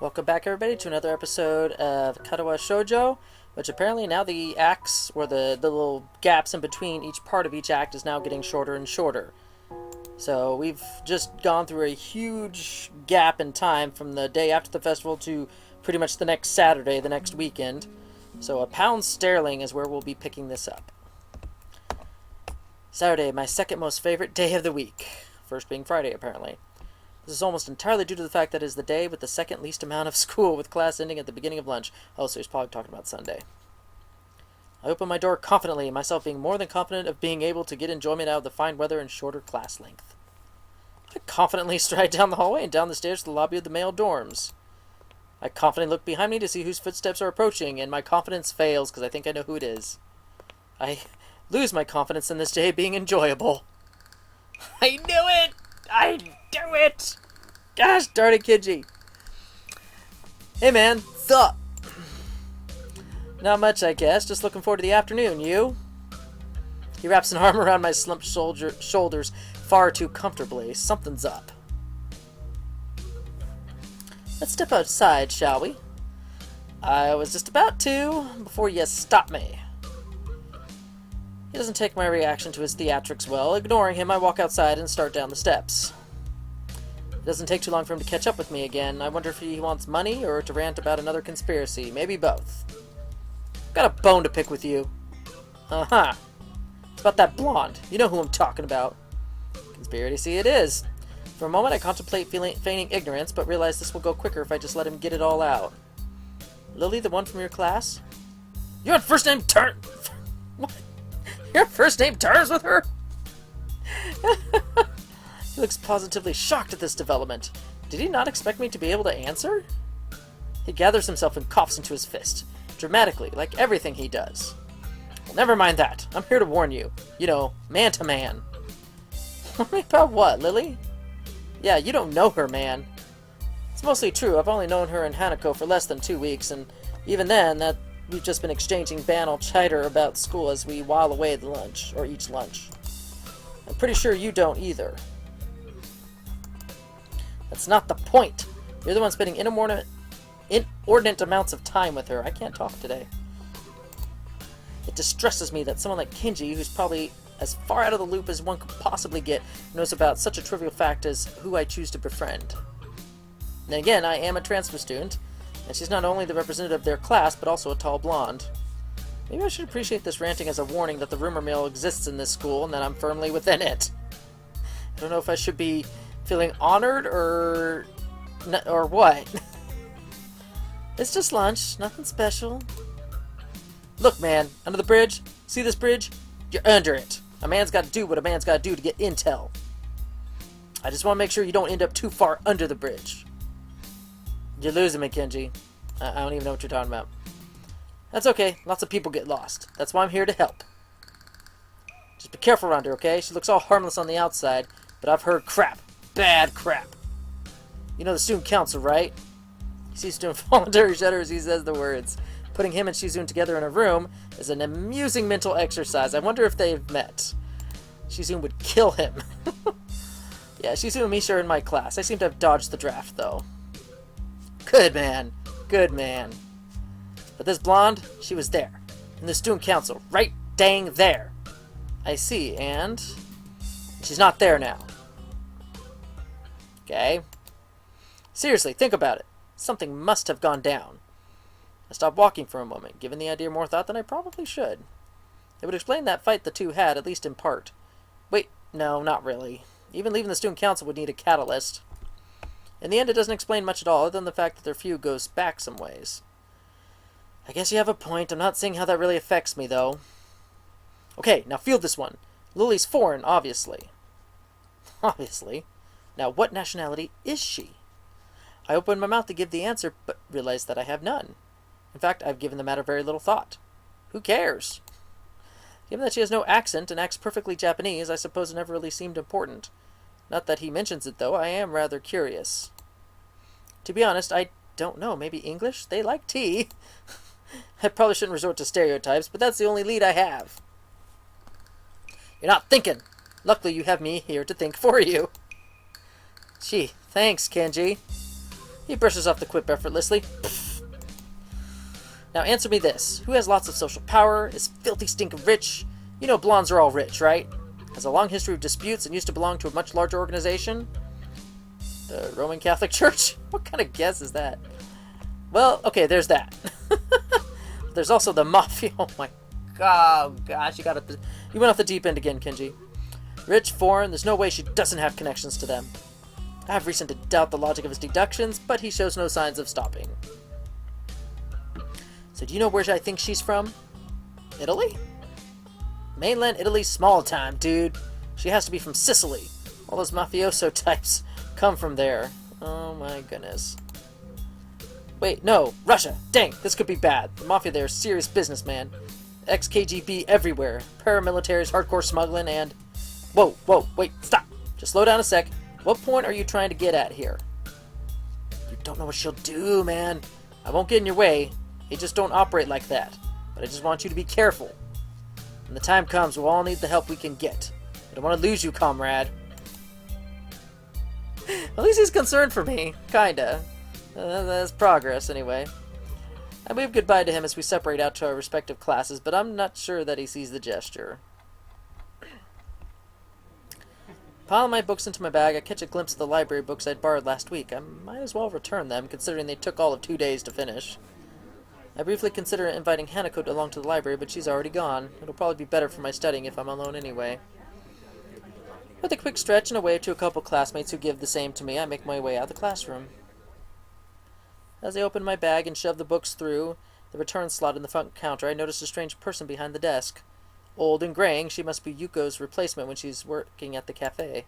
Welcome back, everybody, to another episode of Katawa Shoujo, which apparently now the acts, or the little gaps in between each part of each act, is now getting shorter and shorter. So we've just gone through a huge gap in time from the day after the festival to pretty much the next Saturday, the next weekend. So £1 sterling is where we'll be picking this up. Saturday, my second most favorite day of the week. First being Friday, apparently. This is almost entirely due to the fact that it is the day with the second least amount of school, with class ending at the beginning of lunch. Oh, so he's probably talking about Sunday. I open my door confidently, myself being more than confident of being able to get enjoyment out of the fine weather and shorter class length. I confidently stride down the hallway and down the stairs to the lobby of the male dorms. I confidently look behind me to see whose footsteps are approaching, and my confidence fails because I think I know who it is. I lose my confidence in this day being enjoyable. I knew it! I knew it! Gosh darn it, Kiji. Hey man, sup? Not much, I guess. Just looking forward to the afternoon. You? He wraps an arm around my slumped shoulders far too comfortably. Something's up. Let's step outside, shall we? I was just about to, before you stopped me. He doesn't take my reaction to his theatrics well. Ignoring him, I walk outside and start down the steps. It doesn't take too long for him to catch up with me again. I wonder if he wants money or to rant about another conspiracy. Maybe both. Got a bone to pick with you. Uh-huh. It's about that blonde. You know who I'm talking about. Conspiracy it is. For a moment, I contemplate feigning ignorance, but realize this will go quicker if I just let him get it all out. Lily, the one from your class? You're on first name terms... What? You're on first name terms with her? He looks positively shocked at this development. Did he not expect me to be able to answer? He gathers himself and coughs into his fist. Dramatically, like everything he does. Well, never mind that. I'm here to warn you. You know, man to man. Warn me about what, Lily? Yeah, you don't know her, man. It's mostly true. I've only known her and Hanako for less than 2 weeks, and even then, we've just been exchanging banal chatter about school as we while away the lunch, or each lunch. I'm pretty sure you don't either. That's not the point. You're the one spending inordinate amounts of time with her. I can't talk today. It distresses me that someone like Kinji, who's probably as far out of the loop as one could possibly get, knows about such a trivial fact as who I choose to befriend. And again, I am a transfer student, and she's not only the representative of their class, but also a tall blonde. Maybe I should appreciate this ranting as a warning that the rumor mill exists in this school, and that I'm firmly within it. I don't know if I should be feeling honored or what. It's just lunch, nothing special. Look, man, under the bridge. See this bridge? You're under it. A man's got to do what a man's got to do to get intel. I just want to make sure you don't end up too far under the bridge. You're losing me, Kenji. I don't even know what you're talking about. That's okay. Lots of people get lost. That's why I'm here to help. Just be careful around her, okay? She looks all harmless on the outside, but I've heard crap. Bad crap. You know the student council, right? He sees to involuntary shudder as he says the words. Putting him and Shizune together in a room is an amusing mental exercise. I wonder if they've met. Shizune would kill him. Yeah, Shizune and Misha are in my class. I seem to have dodged the draft, though. Good man. Good man. But this blonde, she was there. In the student council. Right dang there. I see, and she's not there now. Okay. Seriously, think about it. Something must have gone down. I stopped walking for a moment, giving the idea more thought than I probably should. It would explain that fight the two had, at least in part. Wait, no, not really. Even leaving the student council would need a catalyst. In the end, it doesn't explain much at all, other than the fact that their feud goes back some ways. I guess you have a point. I'm not seeing how that really affects me, though. Okay, now field this one. Lily's foreign, obviously. Obviously. Now, what nationality is she? I opened my mouth to give the answer, but realized that I have none. In fact, I've given the matter very little thought. Who cares? Given that she has no accent and acts perfectly Japanese, I suppose it never really seemed important. Not that he mentions it, though. I am rather curious. To be honest, I don't know. Maybe English? They like tea. I probably shouldn't resort to stereotypes, but that's the only lead I have. You're not thinking. Luckily, you have me here to think for you. Gee, thanks, Kenji. He brushes off the quip effortlessly. Pfft. Now answer me this. Who has lots of social power, is filthy stinking rich? You know blondes are all rich, right? Has a long history of disputes and used to belong to a much larger organization? The Roman Catholic Church? What kind of guess is that? Well, okay, there's that. There's also the Mafia. Oh my god, oh gosh, you went off the deep end again, Kenji. Rich, foreign, there's no way she doesn't have connections to them. I have reason to doubt the logic of his deductions, but he shows no signs of stopping. So do you know where I think she's from? Italy? Mainland Italy, small time, dude. She has to be from Sicily. All those mafioso types come from there. Oh my goodness. Wait, no, Russia. Dang, this could be bad. The Mafia there is serious business, man. Ex-KGB everywhere. Paramilitaries, hardcore smuggling, and... Whoa, wait, stop. Just slow down a sec. What point are you trying to get at here? You don't know what she'll do, man. I won't get in your way. You just don't operate like that. But I just want you to be careful. When the time comes, we'll all need the help we can get. I don't want to lose you, comrade. At least he's concerned for me. Kinda. That's progress, anyway. I wave goodbye to him as we separate out to our respective classes, but I'm not sure that he sees the gesture. Piling my books into my bag, I catch a glimpse of the library books I'd borrowed last week. I might as well return them, considering they took all of 2 days to finish. I briefly consider inviting Hanako along to the library, but she's already gone. It'll probably be better for my studying if I'm alone anyway. With a quick stretch and a wave to a couple classmates who give the same to me, I make my way out of the classroom. As I open my bag and shove the books through the return slot in the front counter, I notice a strange person behind the desk. Old and graying, she must be Yuko's replacement when she's working at the cafe.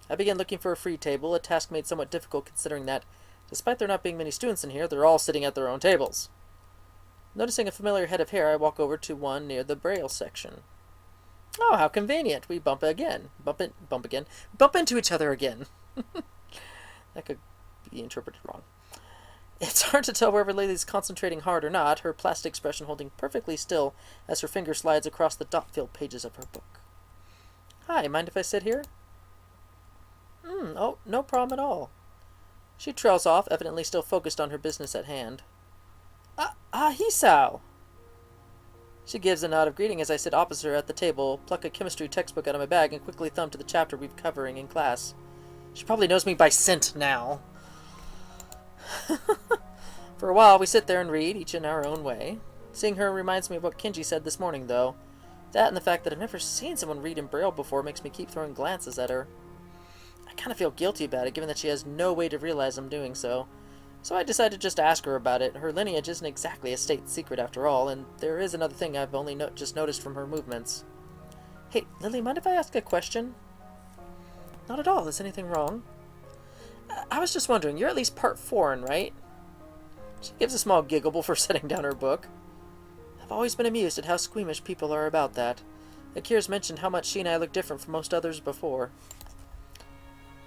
I begin looking for a free table, a task made somewhat difficult considering that, despite there not being many students in here, they're all sitting at their own tables. Noticing a familiar head of hair, I walk over to one near the Braille section. Oh, how convenient. We bump into each other again. That could be interpreted wrong. It's hard to tell whether Lilly's concentrating hard or not, her plastic expression holding perfectly still as her finger slides across the dot-filled pages of her book. Hi, mind if I sit here? Oh, no problem at all. She trails off, evidently still focused on her business at hand. Hisao! She gives a nod of greeting as I sit opposite her at the table, pluck a chemistry textbook out of my bag, and quickly thumb to the chapter we've covering in class. She probably knows me by scent now. For a while, we sit there and read, each in our own way. Seeing her reminds me of what Kenji said this morning, though. That and the fact that I've never seen someone read in Braille before makes me keep throwing glances at her. I kind of feel guilty about it, given that she has no way to realize I'm doing so. So I decided to just ask her about it. Her lineage isn't exactly a state secret after all, and there is another thing I've only just noticed from her movements. Hey, Lilly, mind if I ask a question? Not at all. Is anything wrong? I was just wondering, you're at least part foreign, right? She gives a small giggle before setting down her book. I've always been amused at how squeamish people are about that. Akira's mentioned how much she and I look different from most others before.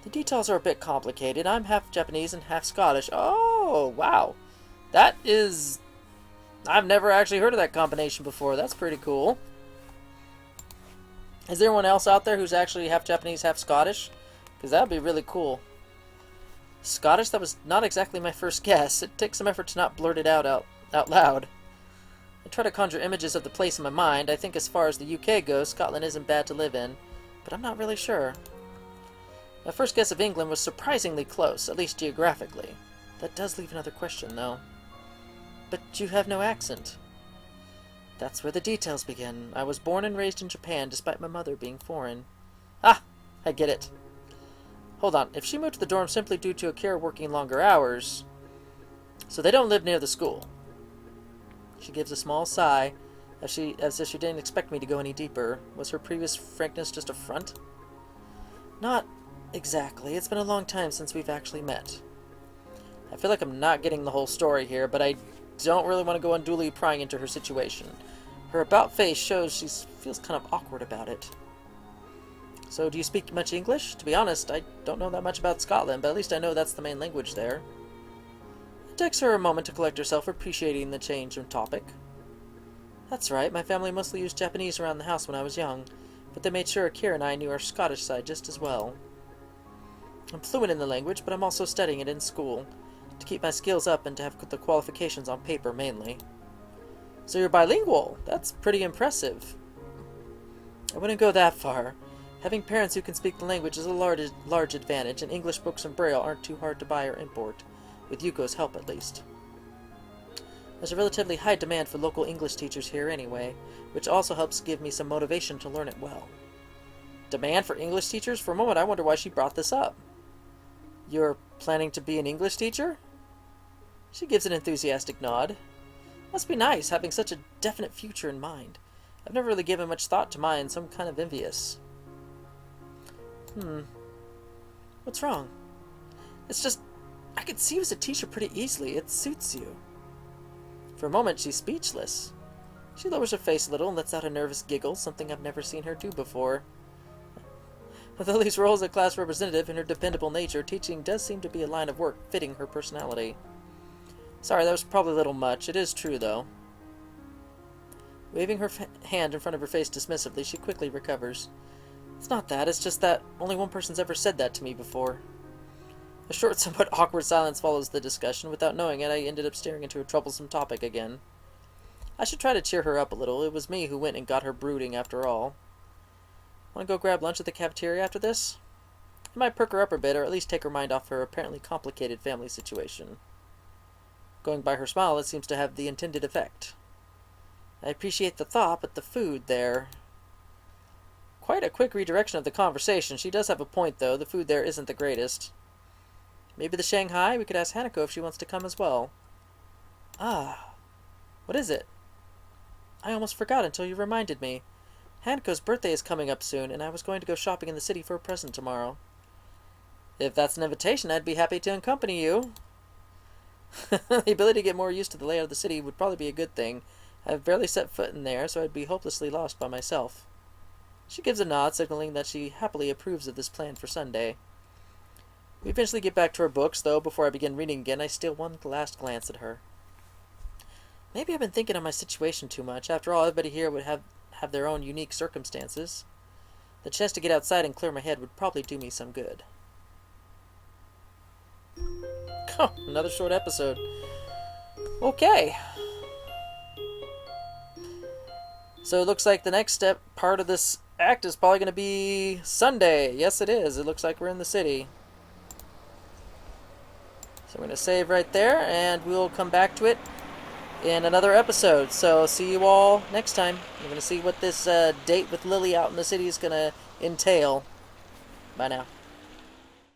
The details are a bit complicated. I'm half Japanese and half Scottish. Oh, wow. That is... I've never actually heard of that combination before. That's pretty cool. Is there anyone else out there who's actually half Japanese, half Scottish? Because that would be really cool. Scottish? That was not exactly my first guess. It takes some effort to not blurt it out loud. I try to conjure images of the place in my mind. I think as far as the UK goes, Scotland isn't bad to live in. But I'm not really sure. My first guess of England was surprisingly close, at least geographically. That does leave another question, though. But you have no accent. That's where the details begin. I was born and raised in Japan, despite my mother being foreign. Ah! I get it. Hold on. If she moved to the dorm simply due to Akira working longer hours... So they don't live near the school. She gives a small sigh, as if she didn't expect me to go any deeper. Was her previous frankness just a front? Not... exactly. It's been a long time since we've actually met. I feel like I'm not getting the whole story here, but I don't really want to go unduly prying into her situation. Her about face shows she feels kind of awkward about it. So, do you speak much English? To be honest, I don't know that much about Scotland, but at least I know that's the main language there. It takes her a moment to collect herself, appreciating the change of topic. That's right, my family mostly used Japanese around the house when I was young, but they made sure Akira and I knew our Scottish side just as well. I'm fluent in the language, but I'm also studying it in school, to keep my skills up and to have the qualifications on paper mainly. So you're bilingual? That's pretty impressive. I wouldn't go that far. Having parents who can speak the language is a large advantage, and English books and Braille aren't too hard to buy or import, with Yuko's help at least. There's a relatively high demand for local English teachers here anyway, which also helps give me some motivation to learn it well. Demand for English teachers? For a moment I wonder why she brought this up. You're planning to be an English teacher? She gives an enthusiastic nod. Must be nice, having such a definite future in mind. I've never really given much thought to mine, so I'm kind of envious. What's wrong? It's just, I could see you as a teacher pretty easily. It suits you. For a moment, she's speechless. She lowers her face a little and lets out a nervous giggle, something I've never seen her do before. With Lily's role as a class representative and her dependable nature, teaching does seem to be a line of work fitting her personality. Sorry, that was probably a little much. It is true, though. Waving her hand in front of her face dismissively, she quickly recovers. It's not that, it's just that only one person's ever said that to me before. A short, somewhat awkward silence follows the discussion. Without knowing it, I ended up staring into a troublesome topic again. I should try to cheer her up a little. It was me who went and got her brooding after all. Want to go grab lunch at the cafeteria after this? It might perk her up a bit, or at least take her mind off her apparently complicated family situation. Going by her smile, it seems to have the intended effect. I appreciate the thought, but the food there... Quite a quick redirection of the conversation. She does have a point, though. The food there isn't the greatest. Maybe the Shanghai? We could ask Hanako if she wants to come as well. Ah. What is it? I almost forgot until you reminded me. Hanako's birthday is coming up soon, and I was going to go shopping in the city for a present tomorrow. If that's an invitation, I'd be happy to accompany you. The ability to get more used to the layout of the city would probably be a good thing. I've barely set foot in there, so I'd be hopelessly lost by myself. She gives a nod, signaling that she happily approves of this plan for Sunday. We eventually get back to our books, though before I begin reading again, I steal one last glance at her. Maybe I've been thinking of my situation too much. After all, everybody here would have their own unique circumstances. The chance to get outside and clear my head would probably do me some good. Oh, another short episode. Okay. So it looks like the next part of this act is probably going to be Sunday. Yes, it is. It looks like we're in the city. So we're going to save right there, and we'll come back to it in another episode. So see you all next time. We're going to see what this date with Lily out in the city is going to entail. Bye now.